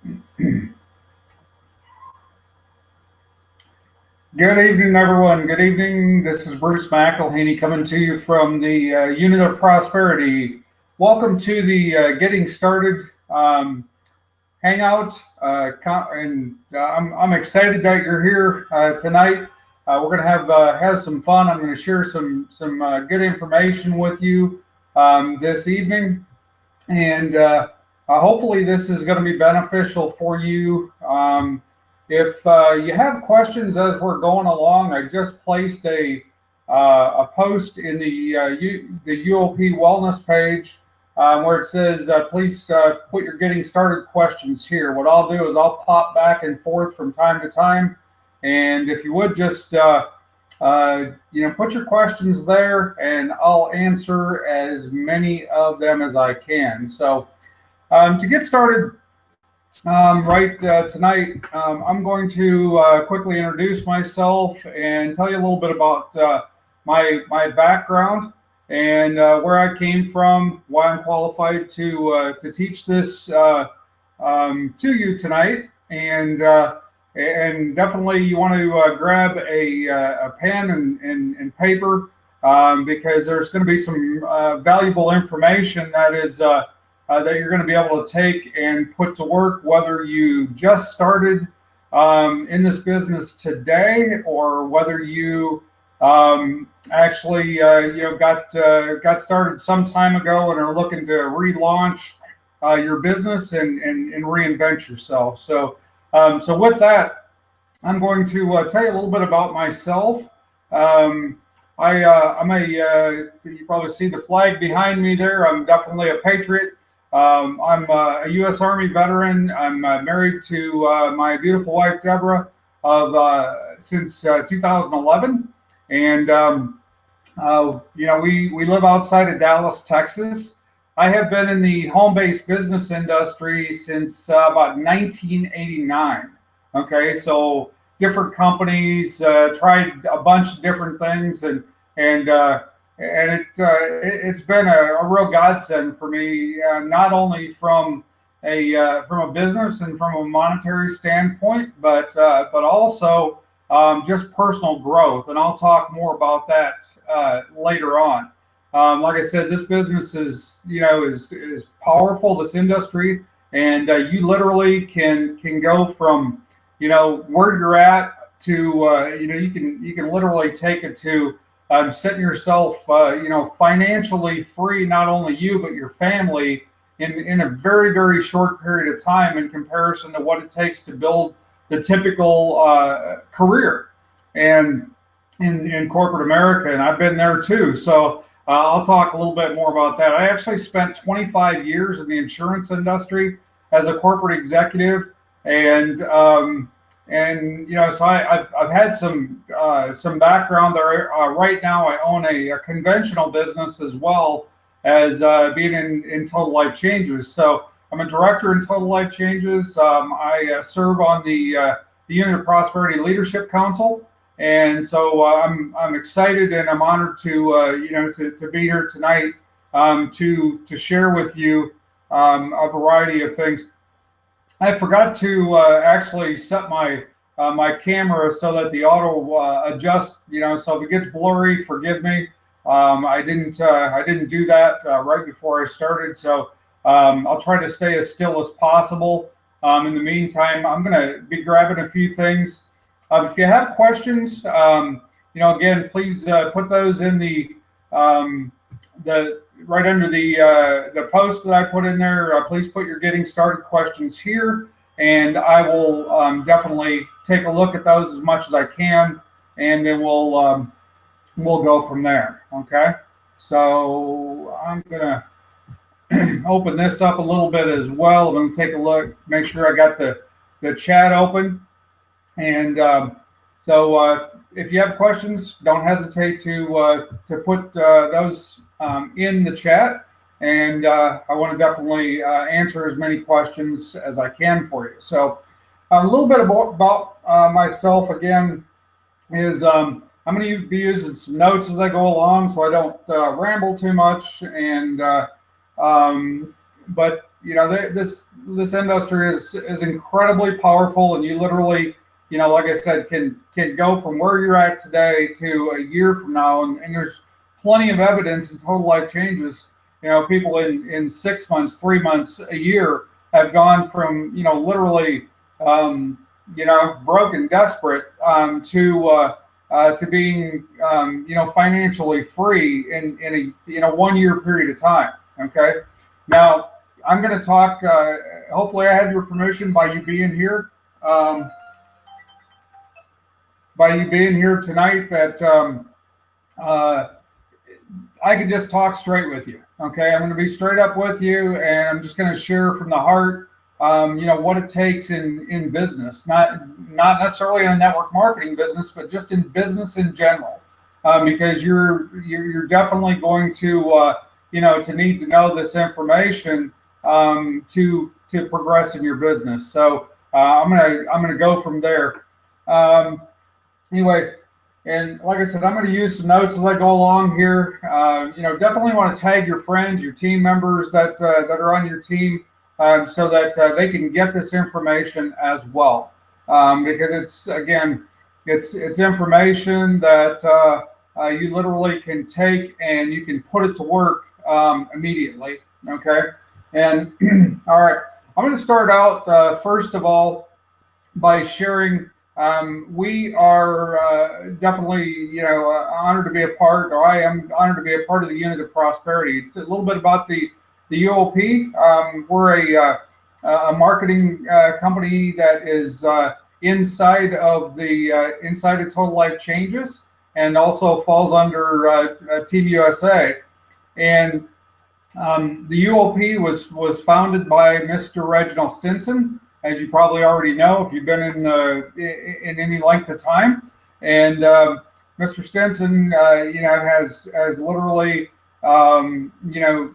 Good evening, everyone. Good evening. This is Bruce McElhaney coming to you from the Unit of Prosperity. Welcome to the Getting Started Hangout. I'm excited that you're here tonight. We're going to have some fun. I'm going to share some good information with you this evening, and hopefully this is going to be beneficial for you. If you have questions as we're going along, I just placed a post in the UOP Wellness page where it says, please put your getting started questions here. What I'll do is I'll pop back and forth from time to time, and if you would just put your questions there, and I'll answer as many of them as I can. So to get started. Tonight, I'm going to quickly introduce myself and tell you a little bit about my background and where I came from, why I'm qualified to teach this to you tonight, and definitely you want to grab a pen and paper because there's going to be some valuable information that you're going to be able to take and put to work, whether you just started in this business today or whether you actually got started some time ago and are looking to relaunch your business and reinvent yourself. So with that, I'm going to tell you a little bit about myself. You probably see the flag behind me there. I'm definitely a patriot. I'm a U.S. Army veteran. I'm married to my beautiful wife, Deborah, since 2011. And, we live outside of Dallas, Texas. I have been in the home-based business industry since about 1989. Okay, so different companies, tried a bunch of different things, and it's been a real godsend for me, not only from a business and from a monetary standpoint, but also just personal growth. And I'll talk more about that later on. Like I said, this business is powerful. This industry, and you literally can go from where you're at to you can literally take it to setting yourself, financially free, not only you, but your family in a very, very short period of time in comparison to what it takes to build the typical career and in corporate America. And I've been there too. So I'll talk a little bit more about that. I actually spent 25 years in the insurance industry as a corporate executive. So I've had some background there. Right now, I own a conventional business as well as being in Total Life Changes. So I'm a director in Total Life Changes. I serve on the Unit of Prosperity Leadership Council, and so I'm excited and I'm honored to be here tonight to share with you a variety of things. I forgot to actually set my camera so that the auto adjusts. So if it gets blurry, forgive me. I didn't do that right before I started. So I'll try to stay as still as possible. In the meantime, I'm going to be grabbing a few things. If you have questions, again, please put those in the right under the post that I put in there. Please put your getting started questions here, and I will definitely take a look at those as much as I can, and then we'll go from there. Okay, so I'm gonna open this up a little bit as well. I'm gonna take a look, make sure I got the chat open, and if you have questions, don't hesitate to put those in the chat, and I want to definitely answer as many questions as I can for you. So a little bit about myself again is I'm going to be using some notes as I go along, so I don't ramble too much. And but this industry is incredibly powerful, and you literally, like I said, can go from where you're at today to a year from now, and there's plenty of evidence in total life changes. People in 6 months, 3 months, a year have gone from literally broke and desperate to being financially free in a 1 year period of time. Okay, now I'm going to talk. Hopefully, I have your permission by you being here. By you being here tonight, that I can just talk straight with you. Okay, I'm going to be straight up with you, and I'm just going to share from the heart. What it takes in business, not necessarily in a network marketing business, but just in business in general, because you're definitely going to to need to know this information to progress in your business. So I'm gonna go from there. Anyway, and like I said, I'm going to use some notes as I go along here. Definitely want to tag your friends, your team members that are on your team. So that they can get this information as well, because it's information that you literally can take and you can put it to work immediately. Okay, and all right, I'm going to start out first of all by sharing. We are definitely honored to be a part, or I am honored to be a part of the Unit of Prosperity. A little bit about the UOP. We're a marketing company that is inside of Total Life Changes, and also falls under Team USA. And the UOP was founded by Mr. Reginald Stinson, as you probably already know if you've been in any length of time. And Mr. Stinson, has literally.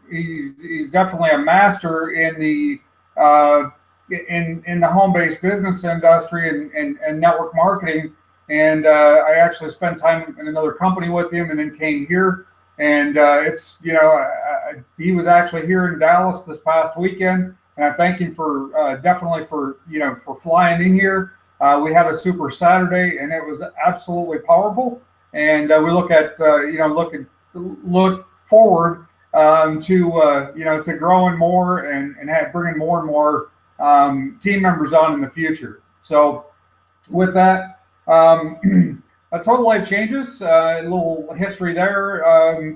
He's definitely a master in the home-based business industry and network marketing. And I actually spent time in another company with him, and then came here. And he was actually here in Dallas this past weekend, and I thank him for definitely for flying in here. We had a super Saturday, and it was absolutely powerful. And we look forward to growing more and bringing more and more team members on in the future. So with that, a Total Life Changes, a little history there.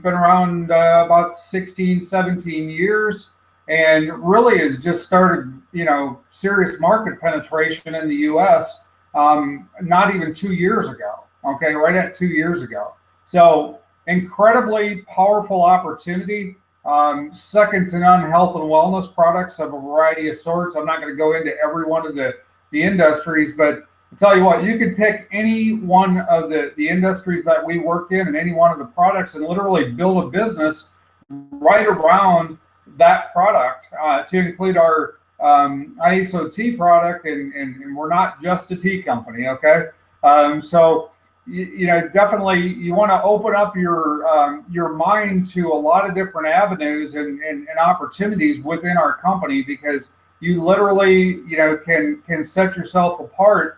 Been around about 16, 17 years, and really has just started serious market penetration in the U.S. Not even 2 years ago. Okay, right at 2 years ago. So incredibly powerful opportunity, second to none health and wellness products of a variety of sorts. I'm not going to go into every one of the industries, but I'll tell you what, you could pick any one of the industries that we work in and any one of the products and literally build a business right around that product, to include our ISO tea product, and we're not just a tea company, okay? So definitely you want to open up your mind to a lot of different avenues and opportunities within our company, because you literally can set yourself apart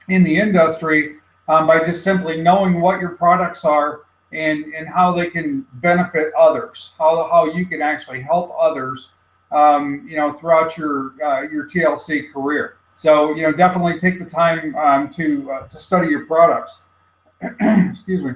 in the industry by just simply knowing what your products are and how they can benefit others, how you can actually help others throughout your TLC career. So definitely take the time to study your products. Excuse me.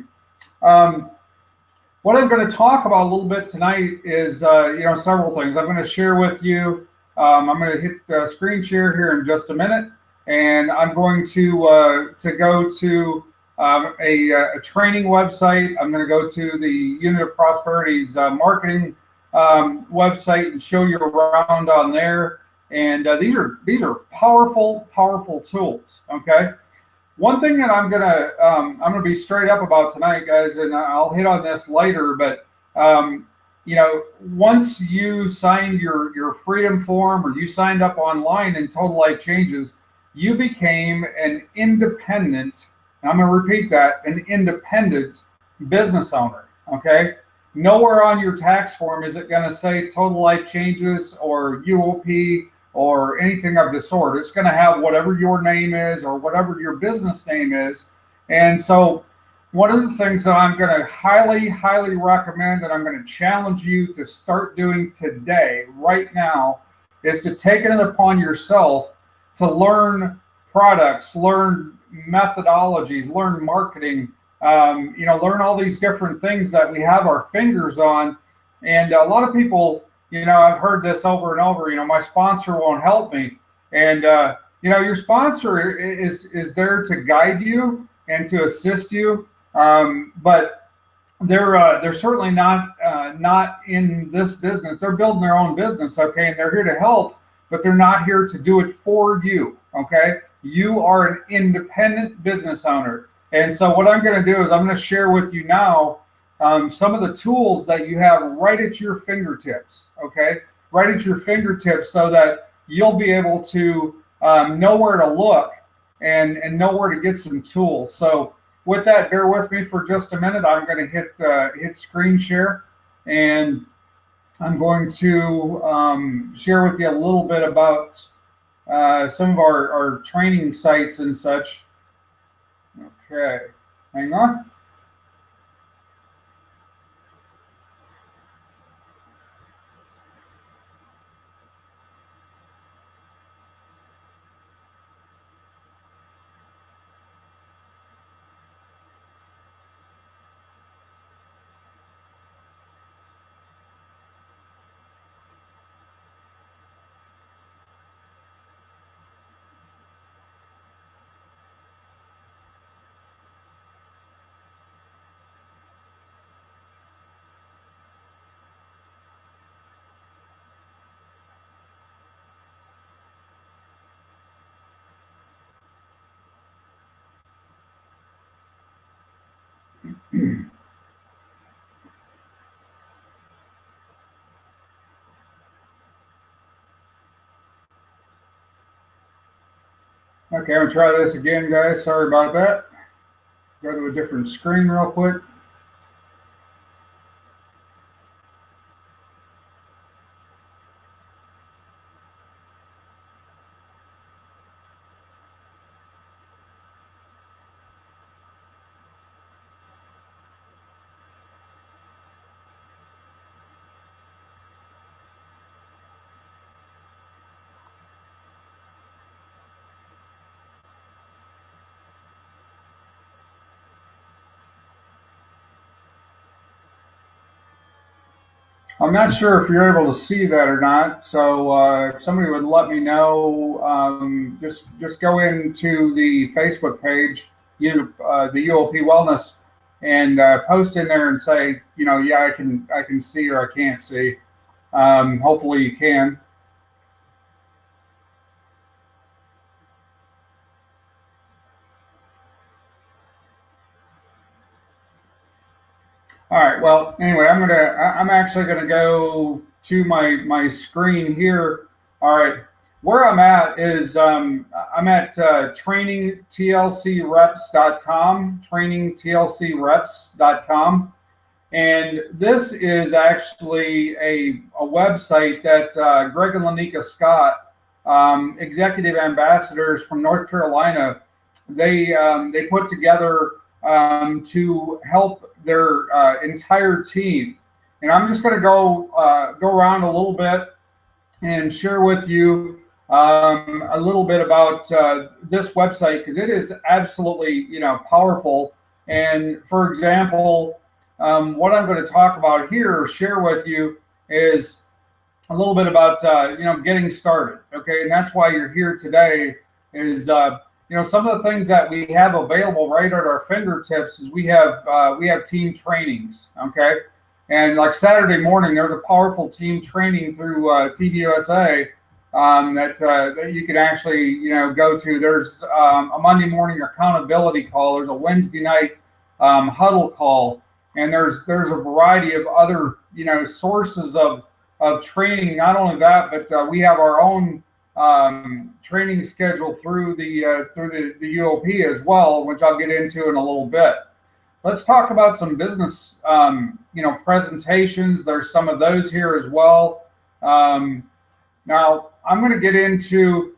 What I'm going to talk about a little bit tonight is several things. I'm going to share with you. I'm going to hit screen share here in just a minute, and I'm going to go to a training website. I'm going to go to the Unit of Prosperity's marketing website and show you around on there. And these are powerful tools. Okay. One thing that I'm gonna be straight up about tonight, guys, and I'll hit on this later, but once you signed your freedom form, or you signed up online in Total Life Changes, you became an independent, and I'm gonna repeat that, an independent business owner. Okay, nowhere on your tax form is it going to say total life changes or UOP or anything of the sort. It's going to have whatever your name is or whatever your business name is. And so one of the things that I'm going to highly, highly recommend, and I'm going to challenge you to start doing today, right now, is to take it upon yourself to learn products, learn methodologies, learn marketing, learn all these different things that we have our fingers on. And a lot of people, I've heard this over and over, my sponsor won't help me. And, your sponsor is there to guide you and to assist you. But they're certainly not in this business. They're building their own business, okay, and they're here to help, but they're not here to do it for you, okay? You are an independent business owner, and so what I'm going to do is I'm going to share with you now some of the tools that you have right at your fingertips, okay? Right at your fingertips, so that you'll be able to know where to look and know where to get some tools. So with that, bear with me for just a minute. I'm going to hit screen share, and I'm going to share with you a little bit about some of our training sites and such. Okay, hang on. Okay, I'm gonna try this again, guys. Sorry about that. Go to a different screen real quick. I'm not sure if you're able to see that or not. So if somebody would let me know, just go into the Facebook page, the UOP Wellness, and post in there and say, yeah, I can see or I can't see. Hopefully you can. All right. Well, anyway, I'm actually gonna go to my screen here. All right. Where I'm at is I'm at trainingtlcreps.com, trainingtlcreps.com, and this is actually a website that Greg and Lanika Scott, executive ambassadors from North Carolina, they put together to help their entire team. And I'm just going to go around a little bit and share with you a little bit about this website, because it is absolutely powerful. And for example, what I'm going to talk about here or share with you is a little bit about getting started. Okay, and that's why you're here today. Is some of the things that we have available right at our fingertips is we have team trainings, okay? And like Saturday morning, there's a powerful team training through TVUSA that you can actually go to. There's a Monday morning accountability call. There's a Wednesday night huddle call, and there's a variety of other sources of training. Not only that, but we have our own training schedule through the UOP as well, which I'll get into in a little bit. let's talk about some business, presentations. There's some of those here as well. Now, I'm going to get into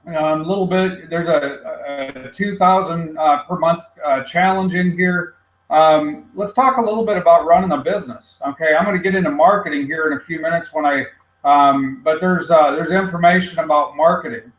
a little bit. There's a 2,000 per month challenge in here. Let's talk a little bit about running a business. Okay, I'm going to get into marketing here in a few minutes but there's information about marketing.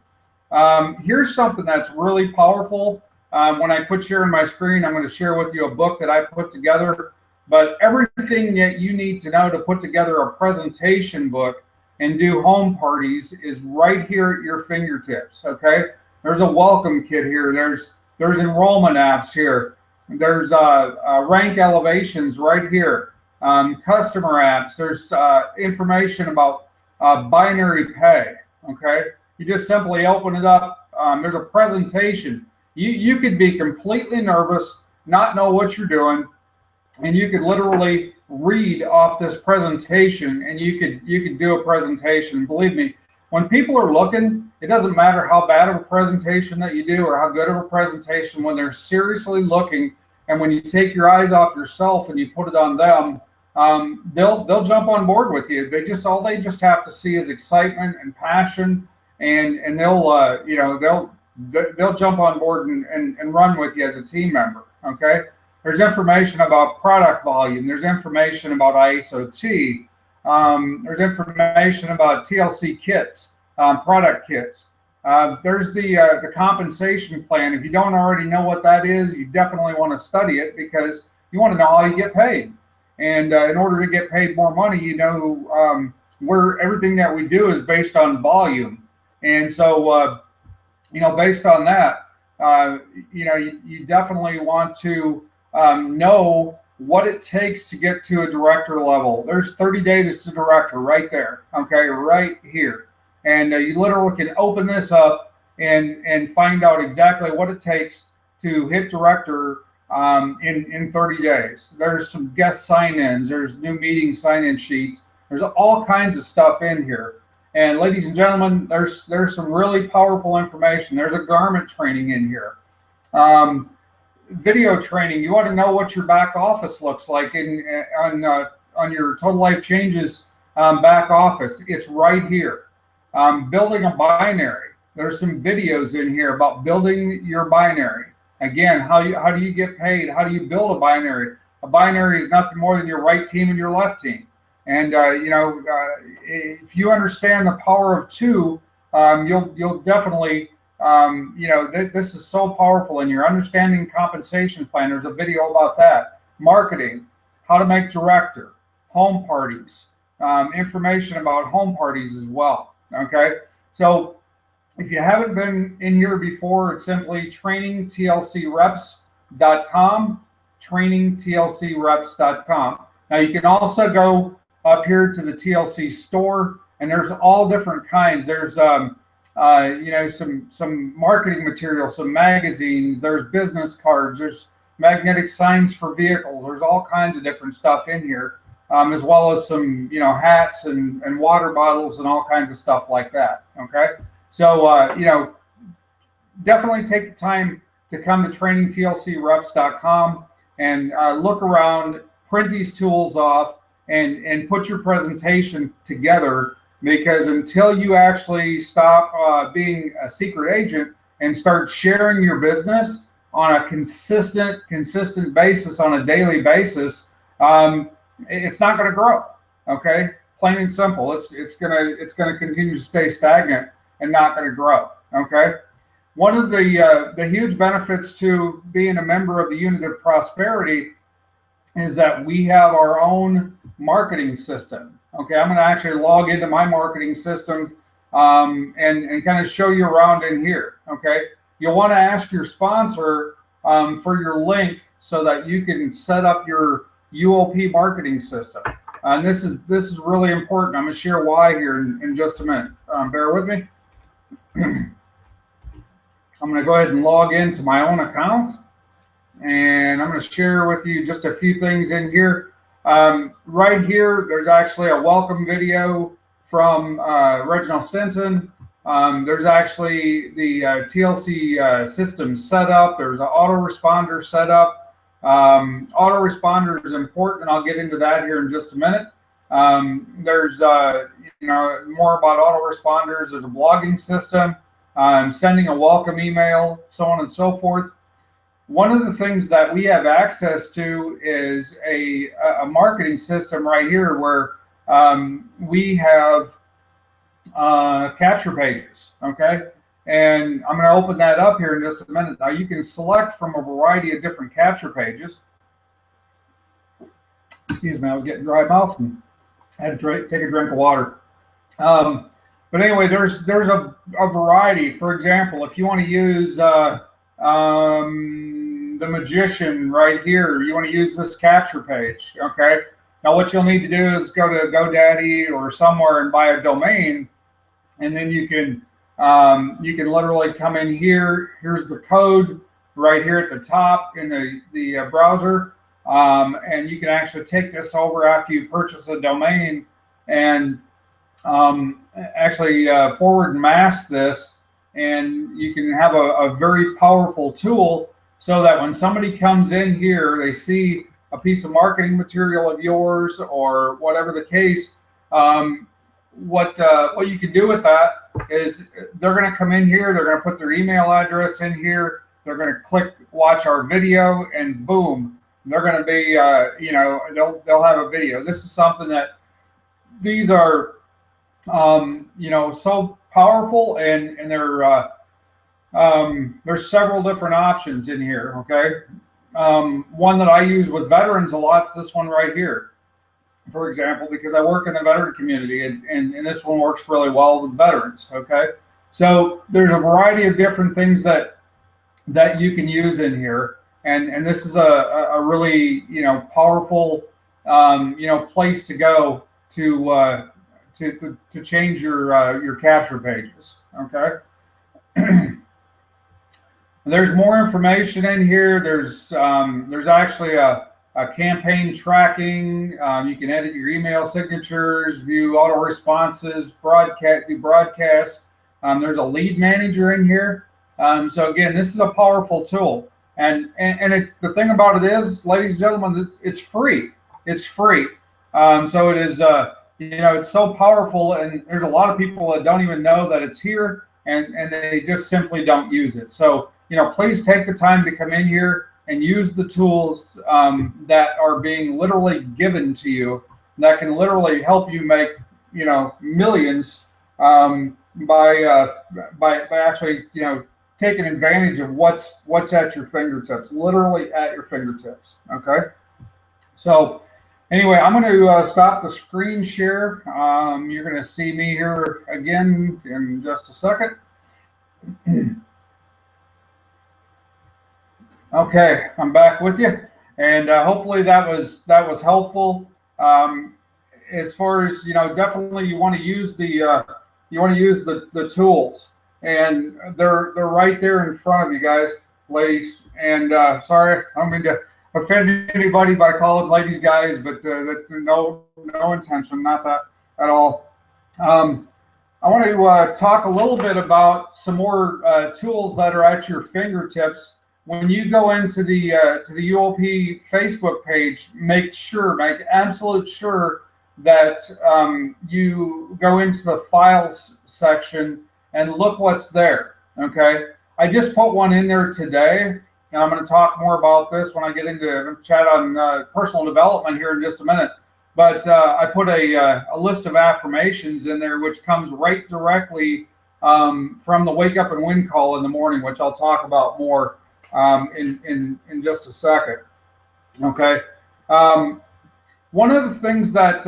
Here's something that's really powerful. When I put here on my screen, I'm going to share with you a book that I put together. But everything that you need to know to put together a presentation book and do home parties is right here at your fingertips. Okay, there's a welcome kit here. There's enrollment apps here. There's rank elevations right here. Customer apps. There's information about binary pay. Okay, you just simply open it up. There's a presentation. You could be completely nervous, not know what you're doing, and you could literally read off this presentation, and you could do a presentation. Believe me, when people are looking, it doesn't matter how bad of a presentation that you do or how good of a presentation. When they're seriously looking, and when you take your eyes off yourself and you put it on them, they'll jump on board with you. They just have to see is excitement and passion, and they'll jump on board and run with you as a team member. Okay. There's information about product volume. There's information about ISO-T. There's information about TLC kits, product kits. There's the compensation plan. If you don't already know what that is, you definitely want to study it because you want to know how you get paid. And in order to get paid more money, everything that we do is based on volume. And so, based on that, you definitely want to know what it takes to get to a director level. There's 30 days to director right there, okay, right here. And you literally can open this up and find out exactly what it takes to hit director in 30 days. There's some guest sign-ins. There's new meeting sign-in sheets. There's all kinds of stuff in here. And ladies and gentlemen, there's some really powerful information. There's a garment training in here. Video training. You want to know what your back office looks like on your Total Life Changes back office. It's right here. Building a binary. There's some videos in here about building your binary. Again, how do you get paid? How do you build a binary? A binary is nothing more than your right team and your left team. And if you understand the power of two, you'll definitely this is so powerful. And you're understanding compensation plan. There's a video about that. Marketing, how to make director, home parties, information about home parties as well. Okay, so if you haven't been in here before, it's simply trainingtlcreps.com, trainingtlcreps.com. Now you can also go up here to the TLC store, and there's all different kinds. There's some marketing material, some magazines, there's business cards, there's magnetic signs for vehicles. There's all kinds of different stuff in here, as well as some hats and water bottles and all kinds of stuff like that. Okay, so definitely take the time to come to trainingtlcreps.com and look around, print these tools off, and put your presentation together, because until you actually stop being a secret agent and start sharing your business on a consistent basis, on a daily basis, it's not going to grow. Okay, plain and simple. It's gonna continue to stay stagnant and not going to grow. Okay, one of the huge benefits to being a member of the Unit of Prosperity is that we have our own marketing system. Okay, I'm going to actually log into my marketing system and kind of show you around in here. Okay, you'll want to ask your sponsor for your link so that you can set up your UOP marketing system. And this is really important. I'm going to share why here in just a minute. Bear with me. I'm going to go ahead and log into my own account, and I'm going to share with you just a few things in here. Right here, there's actually a welcome video from Reginald Stinson. There's actually the TLC system set up. There's an autoresponder set up. Autoresponder is important, and I'll get into that here in just a minute. There's more about autoresponders. There's a blogging system, sending a welcome email, so on and so forth. One of the things that we have access to is a marketing system right here where we have capture pages, okay? And I'm going to open that up here in just a minute. Now you can select from a variety of different capture pages. Excuse me, I was getting dry mouth and had to take a drink of water. But anyway, there's a variety. For example, if you want to use the magician right here, you want to use this capture page, okay? Now what you'll need to do is go to GoDaddy or somewhere and buy a domain, and then you can literally come in here. Here's the code right here at the top in the browser, and you can actually take this over after you purchase a domain and actually forward and mask this, and you can have a very powerful tool so that when somebody comes in here, they see a piece of marketing material of yours or whatever the case. What you can do with that is they're going to come in here, they're going to put their email address in here, they're going to click watch our video, and boom, they're going to be they'll have a video. This is something that these are so powerful, and there's several different options in here, okay? One that I use with veterans a lot is this one right here, for example, because I work in the veteran community, and this one works really well with veterans, okay? So there's a variety of different things that you can use in here, and this is a really powerful place to go to change your capture pages, okay? There's more information in here. There's actually a campaign tracking. You can edit your email signatures, view auto responses, do broadcasts. There's a lead manager in here. So again, this is a powerful tool. And the thing about it is, ladies and gentlemen, it's free. It's free. So it is, it's so powerful, and there's a lot of people that don't even know that it's here, and they just simply don't use it. So, please take the time to come in here and use the tools that are being literally given to you that can literally help you make, millions by actually, taking advantage of what's at your fingertips, literally at your fingertips. Okay. So anyway, I'm going to stop the screen share. You're going to see me here again in just a second. Okay, I'm back with you, and hopefully that was helpful. As far as definitely you want to use the tools, and they're right there in front of you guys, ladies. And sorry, I don't mean to offend anybody by calling ladies guys, but no intention, not that at all. I want to talk a little bit about some more tools that are at your fingertips. When you go into the UOP Facebook page, make absolute sure that you go into the files section and look what's there. Okay, I just put one in there today, and I'm going to talk more about this when I get into chat on personal development here in just a minute. But I put a list of affirmations in there, which comes right directly from the Wake Up and Win call in the morning, which I'll talk about more in just a second. Okay. One of the things that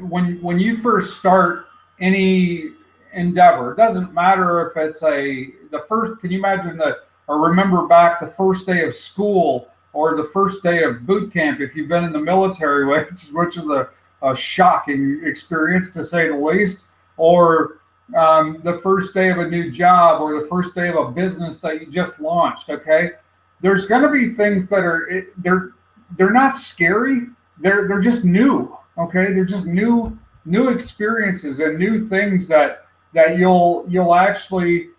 when you first start any endeavor, it doesn't matter if it's the first. Can you imagine or remember back the first day of school or the first day of boot camp if you've been in the military, which is a shocking experience to say the least, or the first day of a new job or the first day of a business that you just launched. Okay, there's going to be things that are they're not scary. They're just new. Okay, they're just new experiences and new things that you'll actually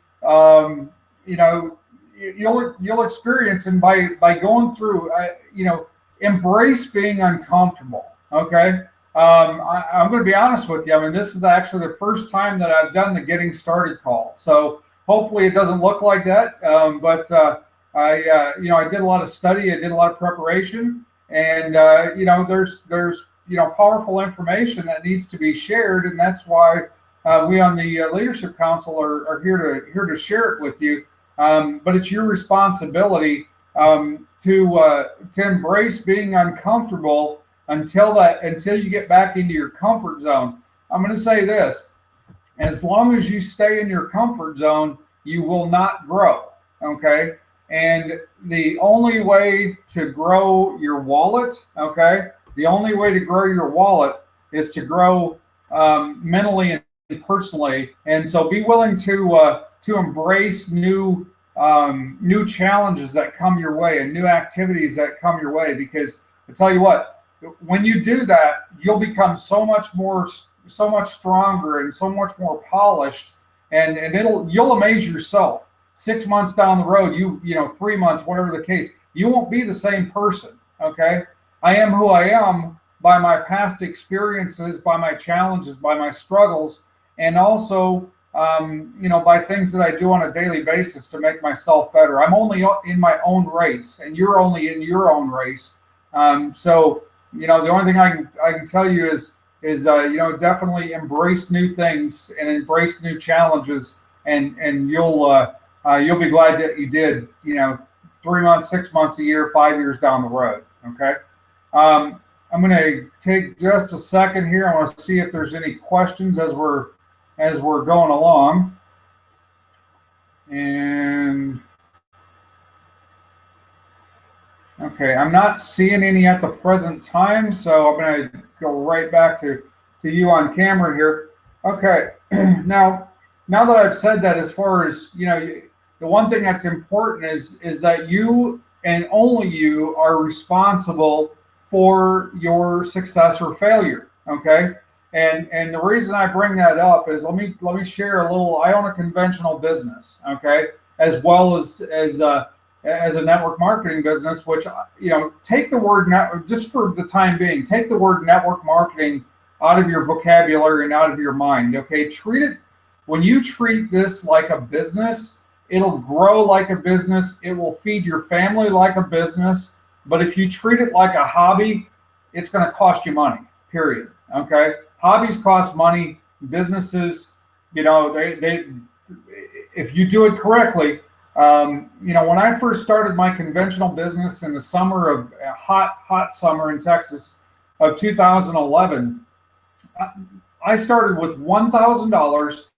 you'll experience, and by going through, embrace being uncomfortable. Okay. I'm going to be honest with you. I mean, this is actually the first time that I've done the getting started call. So hopefully it doesn't look like that. But I did a lot of study. I did a lot of preparation, and there's powerful information that needs to be shared, and that's why we on the Leadership Council are here to share it with you. But it's your responsibility to embrace being uncomfortable until you get back into your comfort zone. I'm going to say this: as long as you stay in your comfort zone, you will not grow. Okay. And the only way to grow your wallet, okay, the only way to grow your wallet is to grow mentally and personally. And so be willing to embrace new challenges that come your way and new activities that come your way. Because I tell you what, when you do that, you'll become so much stronger and so much more polished, and you'll amaze yourself. 6 months down the road, 3 months, whatever the case, you won't be the same person. Okay. I am who I am by my past experiences, by my challenges, by my struggles, and also, by things that I do on a daily basis to make myself better. I'm only in my own race, and you're only in your own race. So, the only thing I can tell you is definitely embrace new things and embrace new challenges, and you'll be glad that you did. 3 months, 6 months, a year, 5 years down the road. Okay. I'm going to take just a second here. I want to see if there's any questions as we're going along. And okay, I'm not seeing any at the present time, so I'm going to go right back to you on camera here. Okay, now that I've said that, as far as the one thing that's important is that you and only you are responsible for your success or failure. Okay, and the reason I bring that up is let me share a little. I own a conventional business, okay, as well as a network marketing business, which, take the word just for the time being, take the word network marketing out of your vocabulary and out of your mind. Okay, when you treat this like a business, it'll grow like a business. It will feed your family like a business. But if you treat it like a hobby, it's going to cost you money, period. Okay, hobbies cost money. Businesses, they if you do it correctly. When I first started my conventional business in the summer of hot summer in Texas of 2011, I started with $1,000,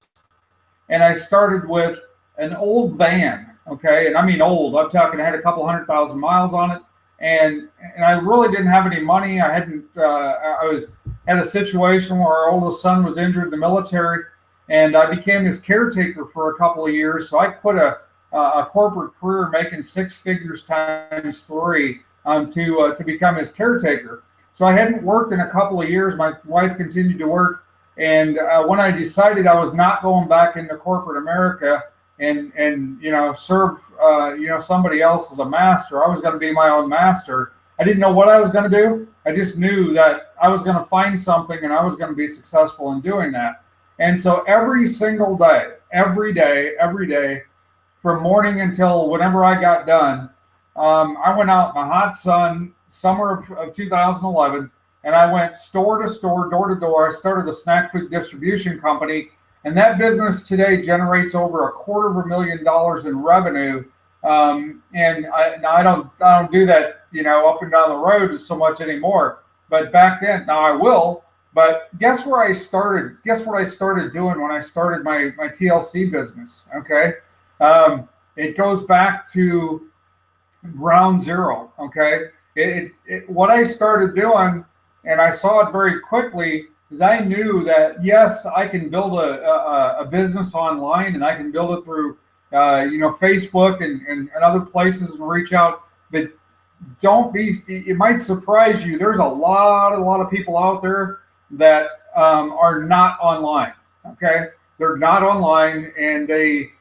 and I started with an old van. Okay, and I mean old. I'm talking. I had a couple 100,000 miles on it, and I really didn't have any money. I hadn't. I had a situation where our oldest son was injured in the military, and I became his caretaker for a couple of years. So I quit a corporate career making 6 figures times 3 to become his caretaker. So I hadn't worked in a couple of years. My wife continued to work, and when I decided I was not going back into corporate America and serve somebody else as a master, I was going to be my own master. I didn't know what I was going to do. I just knew that I was going to find something, and I was going to be successful in doing that. And so every single day, every day, from morning until whenever I got done, I went out in the hot sun, summer of 2011, and I went store to store, door to door. I started a snack food distribution company, and that business today generates over $250,000 in revenue. And I don't do that, up and down the road so much anymore. But back then, now I will. But guess where I started? Guess what I started doing when I started my TLC business? Okay. It goes back to ground zero. Okay. What I started doing, and I saw it very quickly, is I knew that, yes, I can build a business online, and I can build it through, Facebook and other places and reach out. But it might surprise you. There's a lot of people out there that are not online. Okay. They're not online, and they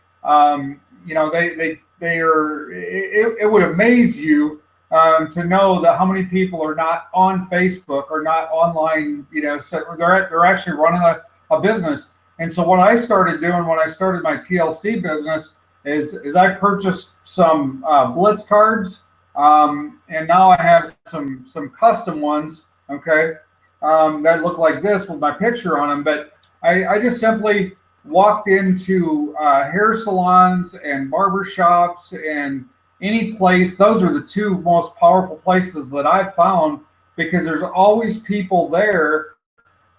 it would amaze you to know that how many people are not on Facebook or not online. So they're actually running a business. And so what I started doing when I started my TLC business is I purchased some Blitz cards, and now I have some custom ones, okay, that look like this with my picture on them. But I just simply walked into hair salons and barber shops and any place. Those are the two most powerful places that I've found, because there's always people there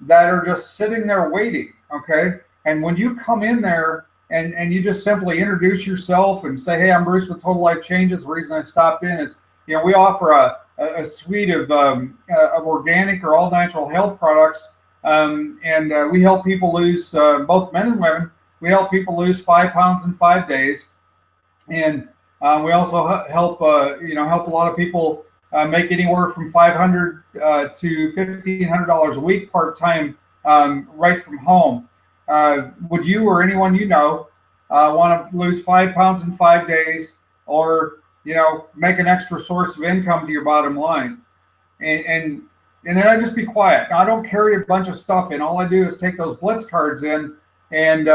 that are just sitting there waiting, okay? And when you come in there and you just simply introduce yourself and say, hey, I'm Bruce with Total Life Changes. The reason I stopped in is, we offer a suite of organic or all natural health products. And we help people lose, both men and women. We help people lose 5 pounds in 5 days. And we also help a lot of people make anywhere from $500 to $1,500 a week part-time, right from home. Would you or anyone want to lose 5 pounds in 5 days, or make an extra source of income to your bottom line? And then I just be quiet. Now, I don't carry a bunch of stuff in. All I do is take those Blitz cards in and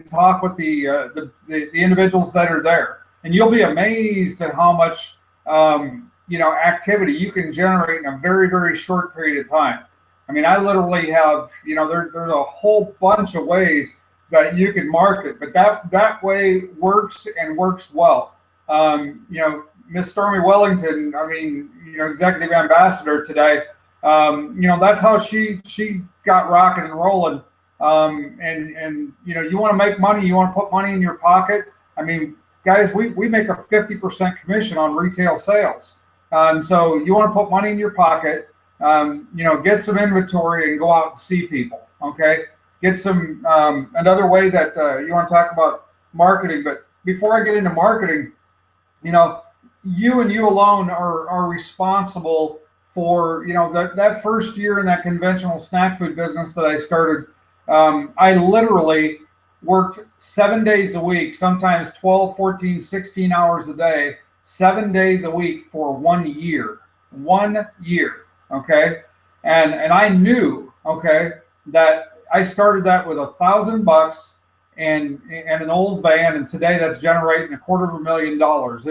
talk with the individuals that are there. And you'll be amazed at how much activity you can generate in a very, very short period of time. I mean, I literally have, there's a whole bunch of ways that you can market, but that way works and works well. Miss Stormy Wellington, executive ambassador today, that's how she got rocking and rolling. And you want to make money, you want to put money in your pocket. I mean, guys, we make a 50% commission on retail sales. So you want to put money in your pocket, get some inventory and go out and see people. Okay. Get some, another way that you want to talk about marketing. But before I get into marketing, you and you alone are responsible for, that first year in that conventional snack food business that I started. I literally worked 7 days a week, sometimes 12, 14, 16 hours a day, 7 days a week for 1 year. 1 year. Okay. And I knew, okay, that I started that with $1,000 and an old van, and today that's generating $250,000.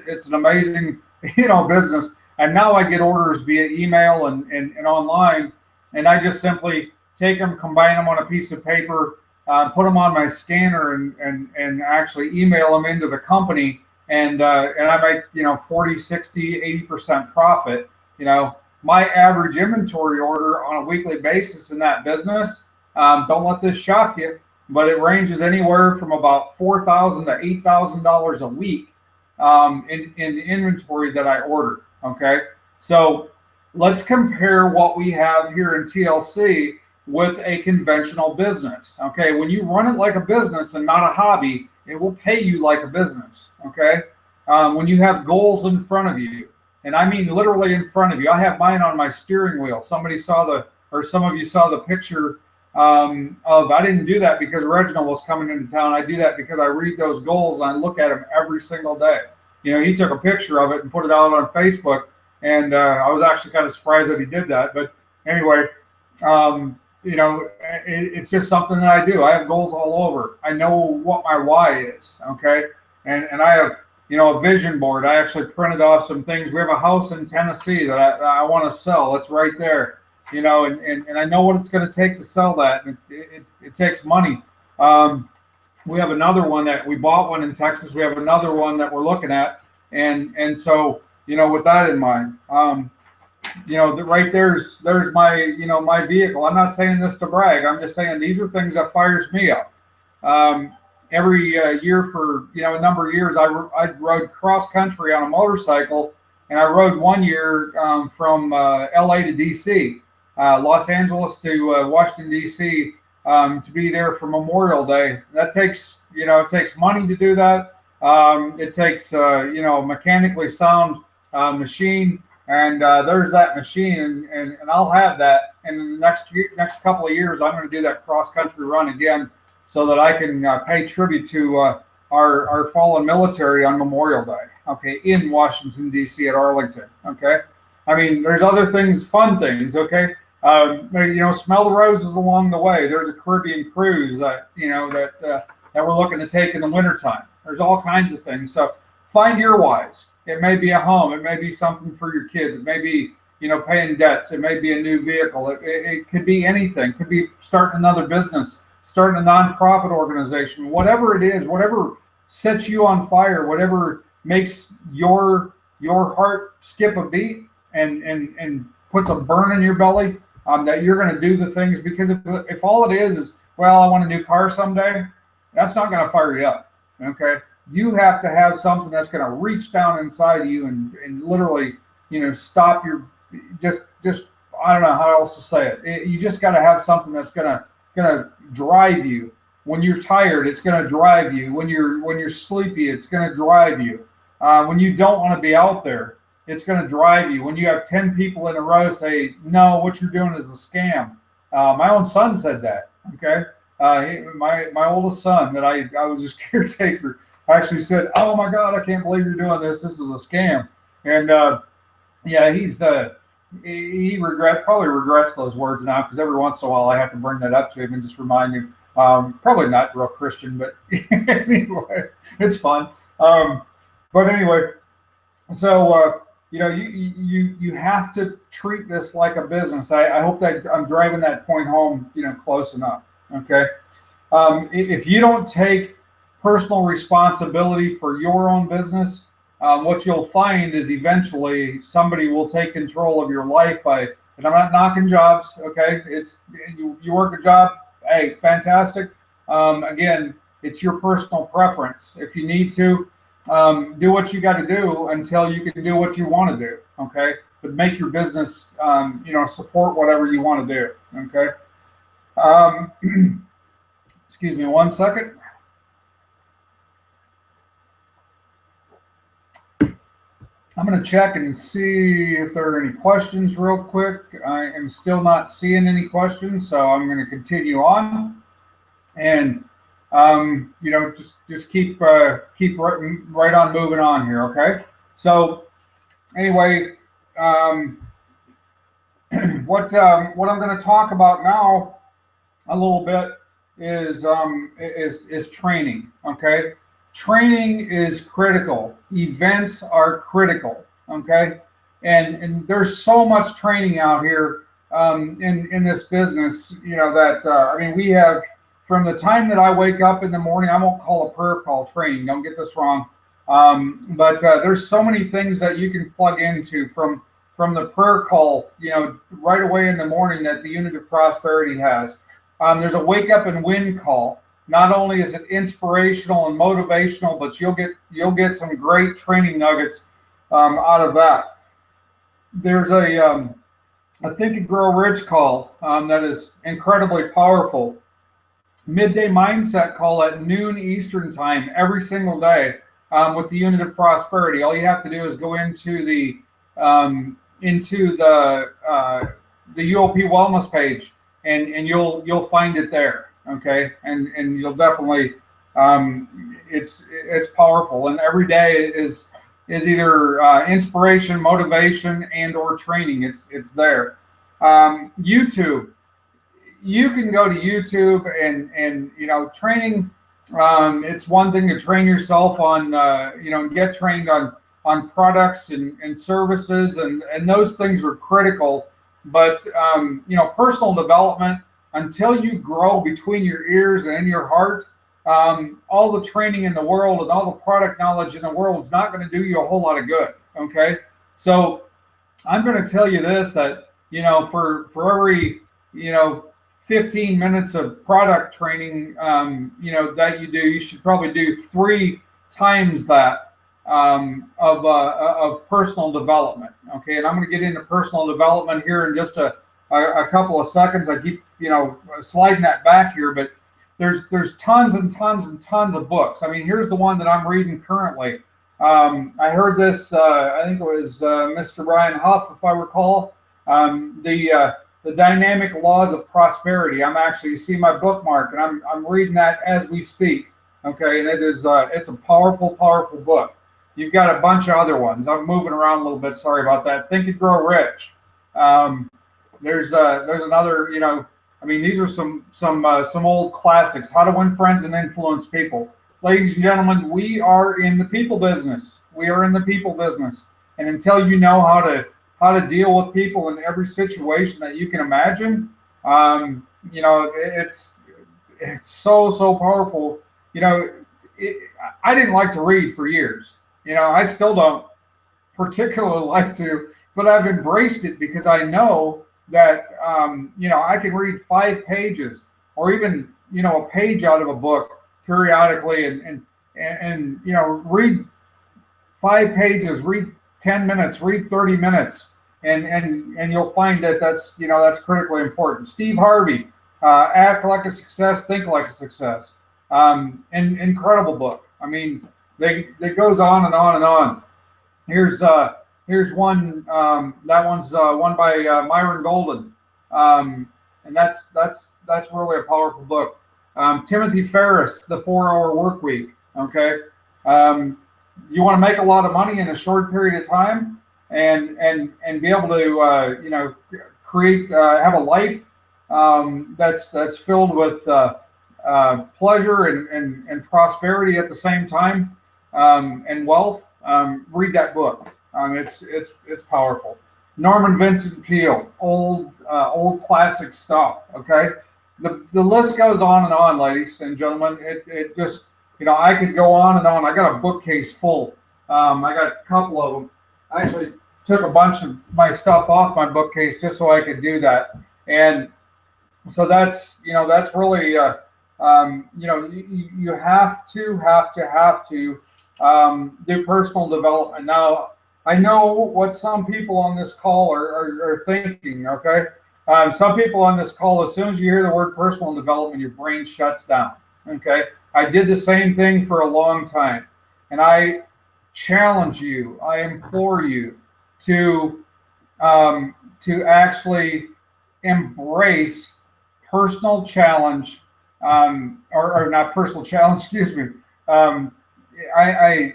It's an amazing, business. And now I get orders via email and online, and I just simply take them, combine them on a piece of paper, put them on my scanner, and actually email them into the company, and I make 40, 60, 80% profit. My average inventory order on a weekly basis in that business, don't let this shock you, but it ranges anywhere from about $4,000 to $8,000 a week in inventory that I order. Okay, so let's compare what we have here in TLC with a conventional business. Okay, when you run it like a business and not a hobby, it will pay you like a business. Okay, when you have goals in front of you, and I mean literally in front of you. I have mine on my steering wheel. Some of you saw the picture of, I didn't do that because Reginald was coming into town. I do that because I read those goals and I look at them every single day. He took a picture of it and put it out on Facebook, and I was actually kind of surprised that he did that. But anyway, it's just something that I do. I have goals all over. I know what my why is, okay? And I have, a vision board. I actually printed off some things. We have a house in Tennessee that I want to sell. It's right there, and I know what it's going to take to sell that. And it takes money. We have another one that we bought one in Texas. We have another one that we're looking at. And so, with that in mind, right there's my, my vehicle. I'm not saying this to brag. I'm just saying these are things that fires me up. Every year for, a number of years, I rode cross country on a motorcycle, and I rode 1 year from LA to DC, Los Angeles to Washington, DC, to be there for Memorial Day. That takes, it takes money to do that. It takes, mechanically sound machine, and there's that machine, and I'll have that. And in the next couple of years, I'm going to do that cross country run again, so that I can pay tribute to our fallen military on Memorial Day, okay, in Washington, D.C. at Arlington, okay? I mean, there's other things, fun things, okay? Smell the roses along the way. There's a Caribbean cruise that we're looking to take in the wintertime. There's all kinds of things. So find your whys. It may be a home. It may be something for your kids. It may be, paying debts. It may be a new vehicle. It could be anything. It could be starting another business, starting a nonprofit organization, whatever it is, whatever sets you on fire, whatever makes your heart skip a beat and puts a burn in your belly, that you're going to do the things. Because if all it is, well, I want a new car someday, that's not going to fire you up, okay? You have to have something that's going to reach down inside of you and literally, stop your, just I don't know how else to say it. You just got to have something that's going to drive you. When you're tired, it's going to drive you. When you're sleepy, it's going to drive you. When you don't want to be out there, it's going to drive you. When you have 10 people in a row say, no, what you're doing is a scam. My own son said that, okay? My oldest son that I was his caretaker actually said, oh my God, I can't believe you're doing this. This is a scam. And he probably regrets those words now, because every once in a while I have to bring that up to him and just remind him. Probably not real Christian, but anyway, it's fun. But anyway, so you have to treat this like a business. I hope that I'm driving that point home, close enough. Okay. If you don't take personal responsibility for your own business, what you'll find is eventually somebody will take control of your life and I'm not knocking jobs. Okay. You work a job. Hey, fantastic. Again, it's your personal preference. If you need to, do what you got to do until you can do what you want to do. Okay. But make your business, support whatever you want to do. Okay. Excuse me 1 second. I'm going to check and see if there are any questions real quick. I am still not seeing any questions, so I'm going to continue on. And, just keep right on moving on here, okay? So anyway, what I'm going to talk about now a little bit is training, okay? Training is critical. Events are critical, okay? And there's so much training out here in this business, that we have, from the time that I wake up in the morning, I won't call a prayer call training, don't get this wrong, but there's so many things that you can plug into from the prayer call, right away in the morning that the Unit of Prosperity has. There's a wake up and win call. Not only is it inspirational and motivational, but you'll get some great training nuggets out of that. There's a Think and Grow Rich call that is incredibly powerful. Midday mindset call at noon Eastern time every single day with the Unit of Prosperity. All you have to do is go into the UOP wellness page and you'll find it there. Okay, and you'll definitely it's powerful, and every day is either inspiration, motivation, and or training. It's there. YouTube, you can go to YouTube and training. It's one thing to train yourself on get trained on products and services, and those things are critical. But personal development, until you grow between your ears and in your heart, all the training in the world and all the product knowledge in the world is not going to do you a whole lot of good. Okay, so I'm going to tell you this, that for every 15 minutes of product training that you do, you should probably do 3 times that of personal development. Okay, and I'm going to get into personal development here in just a couple of seconds. I keep sliding that back here, but there's tons and tons and tons of books. I mean, here's the one that I'm reading currently. I heard this, I think it was Mr. Brian Huff, if I recall, the Dynamic Laws of Prosperity. I'm actually, you see my bookmark, and I'm reading that as we speak. Okay, and it's a powerful, powerful book. You've got a bunch of other ones. I'm moving around a little bit. Sorry about that. Think and Grow Rich. Um, there's another. I mean, these are some old classics. How to Win Friends and Influence People. Ladies and gentlemen, we are in the people business. We are in the people business, and until you know how to deal with people in every situation that you can imagine, it's so powerful. I didn't like to read for years. I still don't particularly like to, but I've embraced it because I know that I can read 5 pages or even a page out of a book periodically, and read 5 pages, read 10 minutes, read 30 minutes, and you'll find that that's critically important. Steve Harvey, Act Like a Success, Think Like a Success. Incredible book. I mean, it goes on and on and on. Here's one. That one's one by Myron Golden, and that's really a powerful book. Timothy Ferriss, The 4-Hour Work Week. Okay, you want to make a lot of money in a short period of time, and be able to create have a life that's filled with pleasure and prosperity at the same time, and wealth. Read that book. It's powerful. Norman Vincent Peale, old classic stuff. Okay, the list goes on and on, ladies and gentlemen. It just I could go on and on. I got a bookcase full. I got a couple of them. I actually took a bunch of my stuff off my bookcase just so I could do that. And so that's really you have to do personal development. Now, I know what some people on this call are thinking. Okay, some people on this call, as soon as you hear the word personal development, your brain shuts down. Okay, I did the same thing for a long time, and I challenge you, I implore you to actually embrace personal challenge, or not personal challenge. Excuse me. I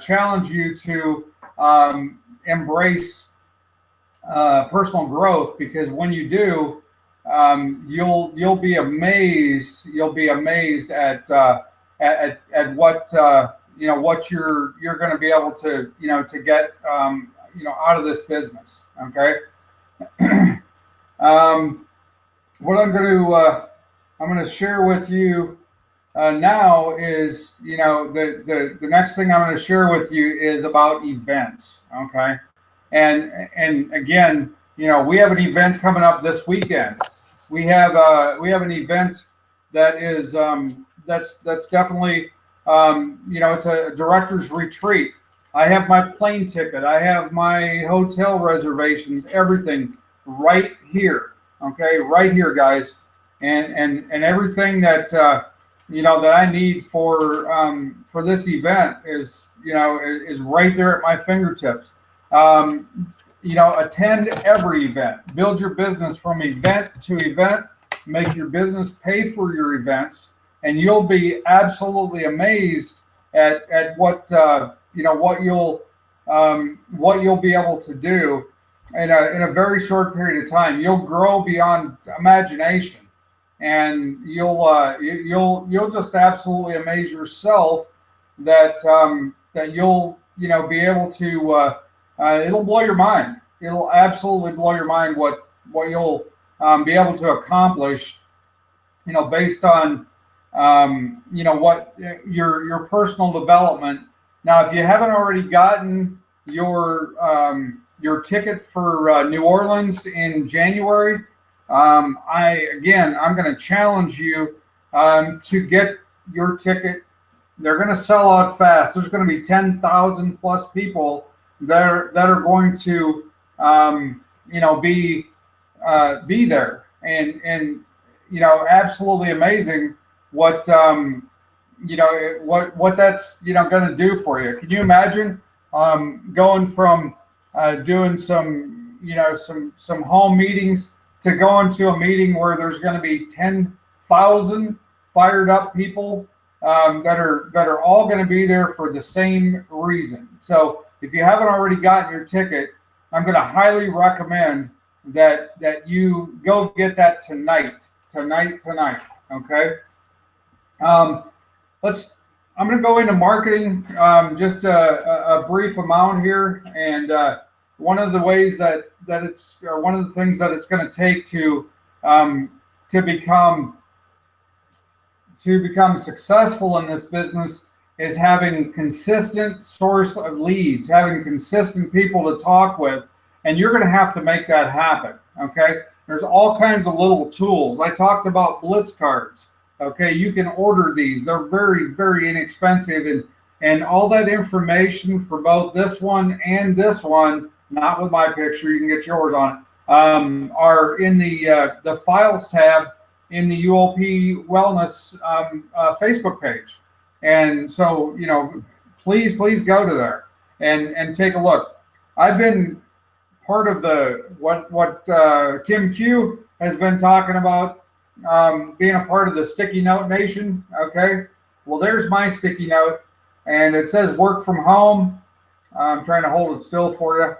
challenge you to embrace personal growth, because when you do, you'll be amazed. You'll be amazed at what what you're going to be able to to get out of this business. Okay. What I'm going to share with you now is the next thing I'm going to share with you is about events. Okay, and again, we have an event coming up this weekend. We have an event that is that's definitely it's a director's retreat. I have my plane ticket. I have my hotel reservations. Everything right here. Okay, right here, guys, and everything that that I need for this event is is right there at my fingertips. Attend every event. Build your business from event to event. Make your business pay for your events, and you'll be absolutely amazed at what what you'll be able to do in a very short period of time. You'll grow beyond imagination, and you'll just absolutely amaze yourself that that you'll be able to. It'll blow your mind. It'll absolutely blow your mind what you'll be able to accomplish. Based on what your personal development. Now, if you haven't already gotten your ticket for New Orleans in January, I'm going to challenge you to get your ticket. They're going to sell out fast. There's going to be 10,000 plus people that are going to be there, and absolutely amazing what what that's going to do for you. Can you imagine going from doing some home meetings to going to a meeting where there's going to be 10,000 fired up people that are all going to be there for the same reason. So if you haven't already gotten your ticket, I'm going to highly recommend that you go get that tonight. Okay. Um, let's. I'm going to go into marketing, just a brief amount here, and one of the ways that it's, or one of the things that it's going to take to become successful in this business is having consistent source of leads, having consistent people to talk with, and you're going to have to make that happen. Okay, there's all kinds of little tools. I talked about Blitz cards. Okay, you can order these. They're very, very inexpensive, and all that information for both this one and this one, not with my picture, you can get yours on it, are in the files tab in the UOP Wellness Facebook page. And so, please go to there and take a look. I've been part of what Kim Q has been talking about, being a part of the Sticky Note Nation. Okay, well, there's my sticky note, and it says work from home. I'm trying to hold it still for you.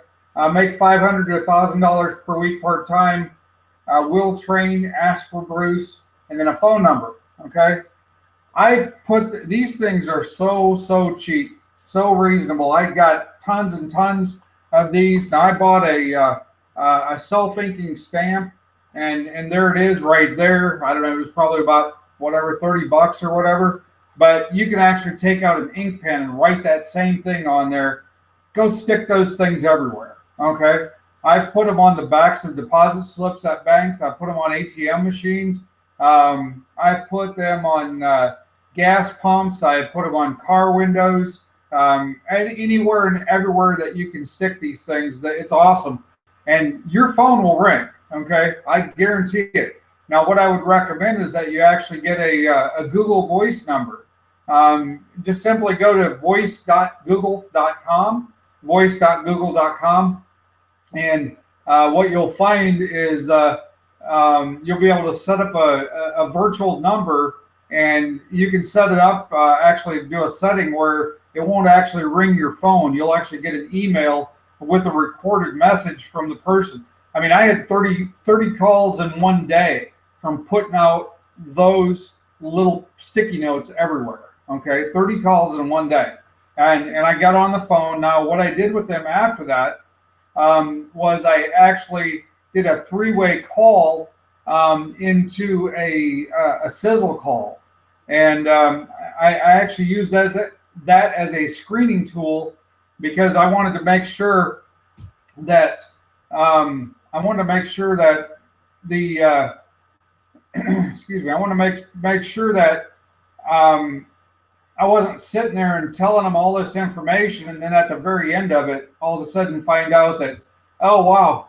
Make $500 to $1,000 per week part time. Will train. Ask for Bruce, and then a phone number. Okay, I put these things are so cheap, so reasonable. I got tons and tons of these. Now I bought a self-inking stamp. And there it is right there. I don't know, it was probably about whatever, $30 or whatever. But you can actually take out an ink pen and write that same thing on there. Go stick those things everywhere. Okay. I put them on the backs of deposit slips at banks. I put them on ATM machines. I put them on gas pumps. I put them on car windows. And anywhere and everywhere that you can stick these things. It's awesome. And your phone will ring. Okay, I guarantee it. Now, what I would recommend is that you actually get a Google Voice number. Just simply go to voice.google.com, and what you'll find is you'll be able to set up a virtual number, and you can set it up, actually do a setting where it won't actually ring your phone. You'll actually get an email with a recorded message from the person. I mean, I had 30 calls in one day from putting out those little sticky notes everywhere. Okay, 30 calls in one day. And I got on the phone. Now, what I did with them after that was I actually did a three-way call into a sizzle call. And I actually used that as a screening tool because I wanted to make sure that the excuse me. I want to make sure that I wasn't sitting there and telling them all this information, and then at the very end of it, all of a sudden find out that, oh wow,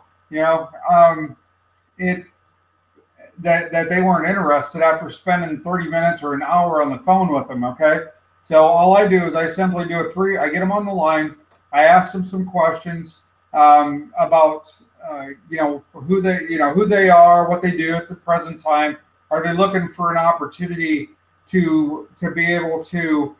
that they weren't interested after spending 30 minutes or an hour on the phone with them. Okay, so all I do is I simply do I get them on the line. I ask them some questions about who they are, what they do at the present time. Are they looking for an opportunity to be able to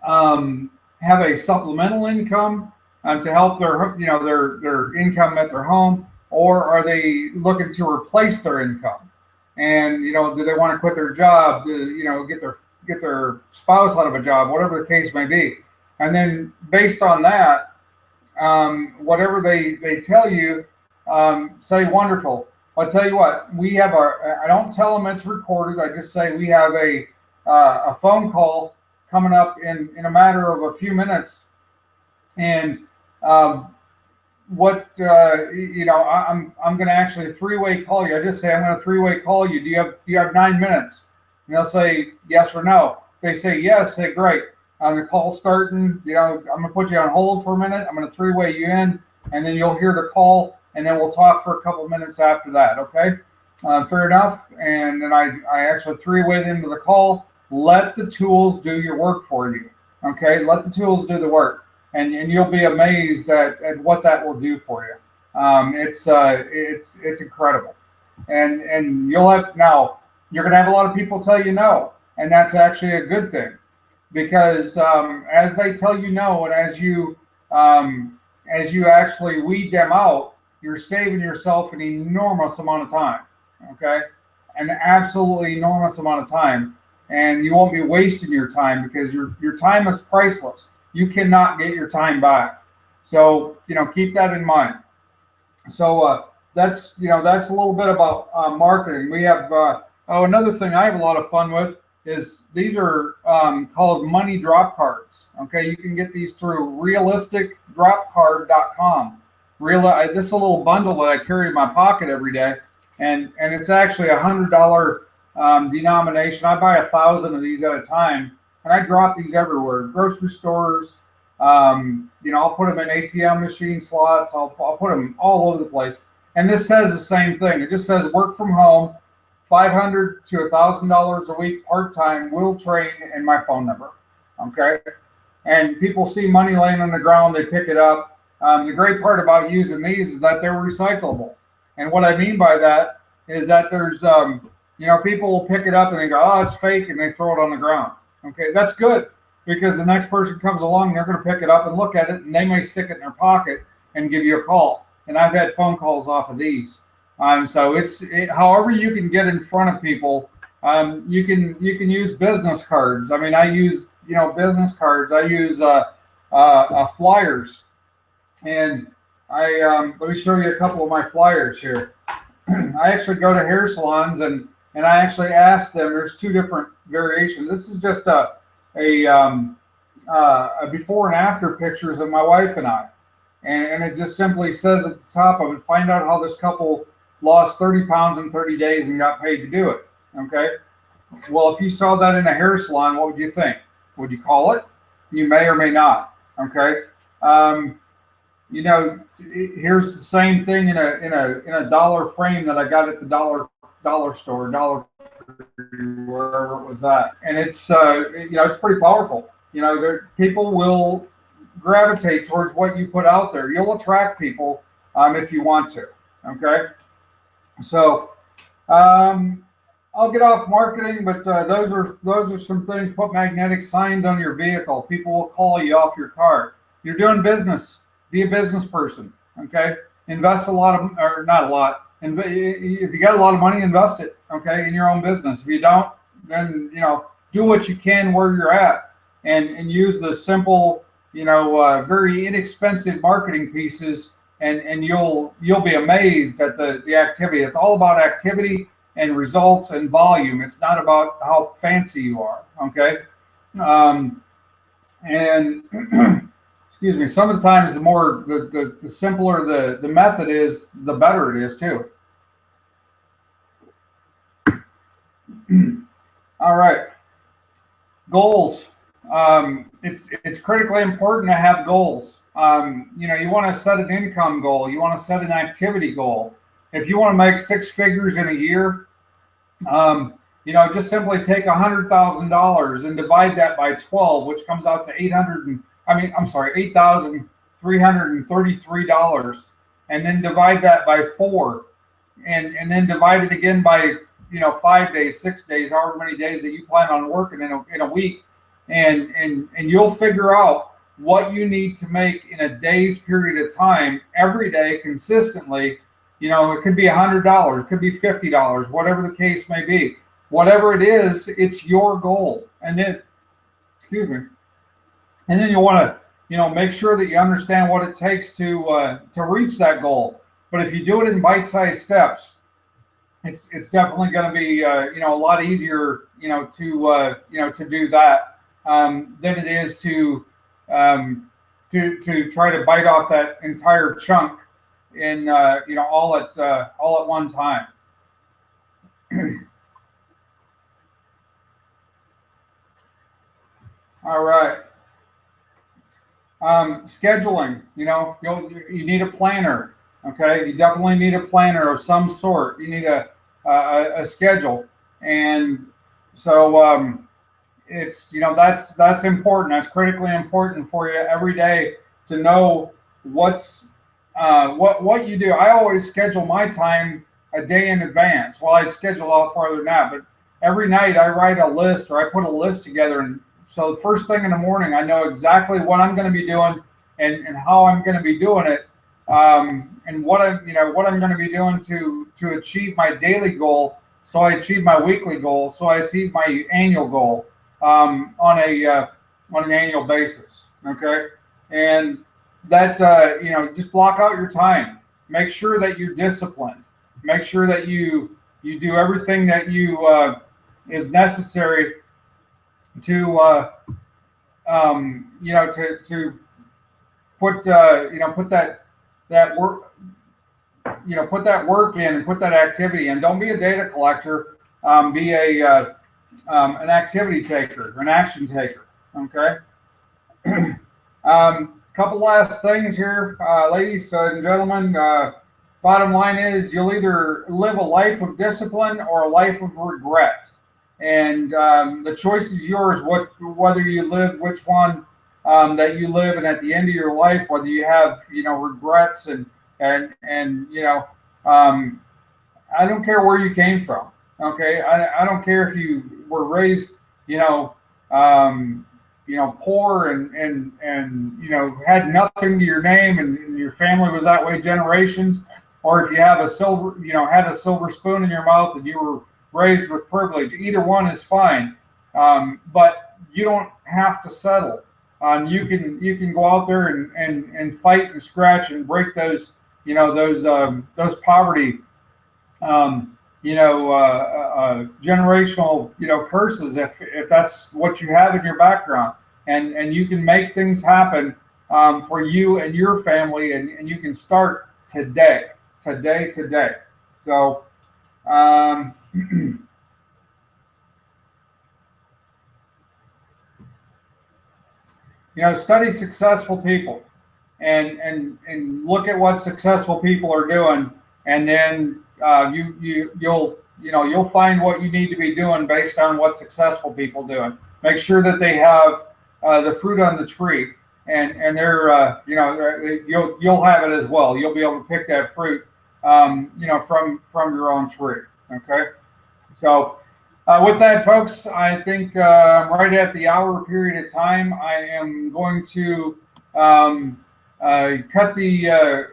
have a supplemental income to help their income at their home, or are they looking to replace their income? And do they want to quit their job? Get their spouse out of a job, whatever the case may be. And then based on that, whatever they tell you, say wonderful. I'll tell you what, I don't tell them it's recorded. I just say we have a phone call coming up in a matter of a few minutes. And I'm going to actually three-way call you. I just say, I'm going to three-way call you. Do you have 9 minutes? And they'll say yes or no. If they say yes, say great. The call's starting. I'm going to put you on hold for a minute. I'm going to three-way you in, and then you'll hear the call, and then we'll talk for a couple of minutes after that. Okay, fair enough. And then I actually three-way them to the call. Let the tools do your work for you. Okay, let the tools do the work, and you'll be amazed at what that will do for you. It's incredible, and you're going to have a lot of people tell you no. and that's actually a good thing, because as they tell you no, and as you actually weed them out, you're saving yourself an enormous amount of time. Okay, an absolutely enormous amount of time, and you won't be wasting your time, because your time is priceless. You cannot get your time back. So keep that in mind. So that's a little bit about marketing. We have another thing I have a lot of fun with is these are called money drop cards. Okay, you can get these through realisticdropcard.com. This is a little bundle that I carry in my pocket every day, and it's actually $100 denomination. I buy 1,000 of these at a time, and I drop these everywhere, grocery stores. I'll put them in ATM machine slots. I'll put them all over the place. And this says the same thing. It just says work from home, $500 to $1,000 a week part-time, will train, and my phone number. Okay. And people see money laying on the ground, they pick it up. The great part about using these is that they're recyclable. And what I mean by that is that there's, people will pick it up and they go, oh, it's fake, and they throw it on the ground. Okay. That's good, because the next person comes along, they're going to pick it up and look at it, and they may stick it in their pocket and give you a call. And I've had phone calls off of these. So however you can get in front of people. You can use business cards. I mean, I use business cards. I use flyers, and let me show you a couple of my flyers here. I actually go to hair salons and I actually ask them. There's two different variations. This is just a before and after pictures of my wife and I, and it just simply says at the top of it, find out how this couple lost 30 pounds in 30 days and got paid to do it. Okay. Well, if you saw that in a hair salon, what would you think? Would you call it? You may or may not. Okay. Here's the same thing in a dollar frame that I got at the dollar store, wherever it was at, and it's it's pretty powerful. People will gravitate towards what you put out there. You'll attract people if you want to. Okay. So I'll get off marketing, but those are some things. Put magnetic signs on your vehicle. People will call you off your car. You're doing business. Be a business person. Okay. Invest a lot of, or not a lot. And if you got a lot of money, invest it. Okay, in your own business. If you don't, then do what you can where you're at, and use the simple, very inexpensive marketing pieces, and you'll be amazed at the activity. It's all about activity and results and volume. It's not about how fancy you are. Okay, and excuse me. Sometimes the simpler the method is, the better it is too. All right, goals. It's critically important to have goals. You want to set an income goal. You want to set an activity goal. If you want to make 6 figures in a year, just simply take $100,000 and divide that by 12, which comes out to $8,333, and then divide that by 4, and then divide it again by 5 days, 6 days, however many days that you plan on working in a week, and you'll figure out what you need to make in a day's period of time, every day, consistently. It could be $100, it could be $50, whatever the case may be. Whatever it is, it's your goal. And then, and then you want to, make sure that you understand what it takes to reach that goal. But if you do it in bite-sized steps, it's definitely going to be a lot easier to do that than it is to try to bite off that entire chunk in all at one time. All right. Scheduling. You need a planner. Okay, you definitely need a planner of some sort. You need a schedule, and so it's that's important. That's critically important for you every day to know what you do. I always schedule my time a day in advance. Well, I'd schedule a lot farther than that, but every night I write a list, or I put a list together, and so the first thing in the morning I know exactly what I'm going to be doing, and how I'm going to be doing it, and what I'm going to be doing to achieve my daily goal, so I achieve my weekly goal, so I achieve my annual goal, on an annual basis. Okay, and that just block out your time. Make sure that you're disciplined. Make sure that you do everything that is necessary to to put that work put that work in, and put that activity in. Don't be a data collector. Be an activity taker, an action taker. Okay. Couple last things here, ladies and gentlemen. Bottom line is, you'll either live a life of discipline or a life of regret, and the choice is yours. Whether you live which one that you live, and at the end of your life, whether you have regrets and I don't care where you came from. Okay, I don't care if you were raised poor and had nothing to your name, and your family was that way generations, or if you have had a silver spoon in your mouth and you were raised with privilege. Either one is fine, but you don't have to settle. You can go out there and fight and scratch and break those poverty generational curses, if that's what you have in your background, and you can make things happen for you and your family, and you can start today. So study successful people, and look at what successful people are doing, and then you'll find what you need to be doing based on what successful people doing. Make sure that they have the fruit on the tree, and they're you'll have it as well. You'll be able to pick that fruit from your own tree. Okay, so with that, folks, I think I'm right at the hour period of time. I am going to cut the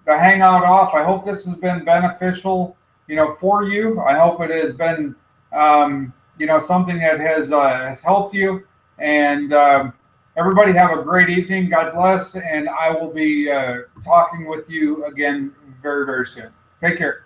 hangout off. I hope this has been beneficial, for you. I hope it has been, something that has helped you. And everybody have a great evening. God bless. And I will be talking with you again very, very soon. Take care.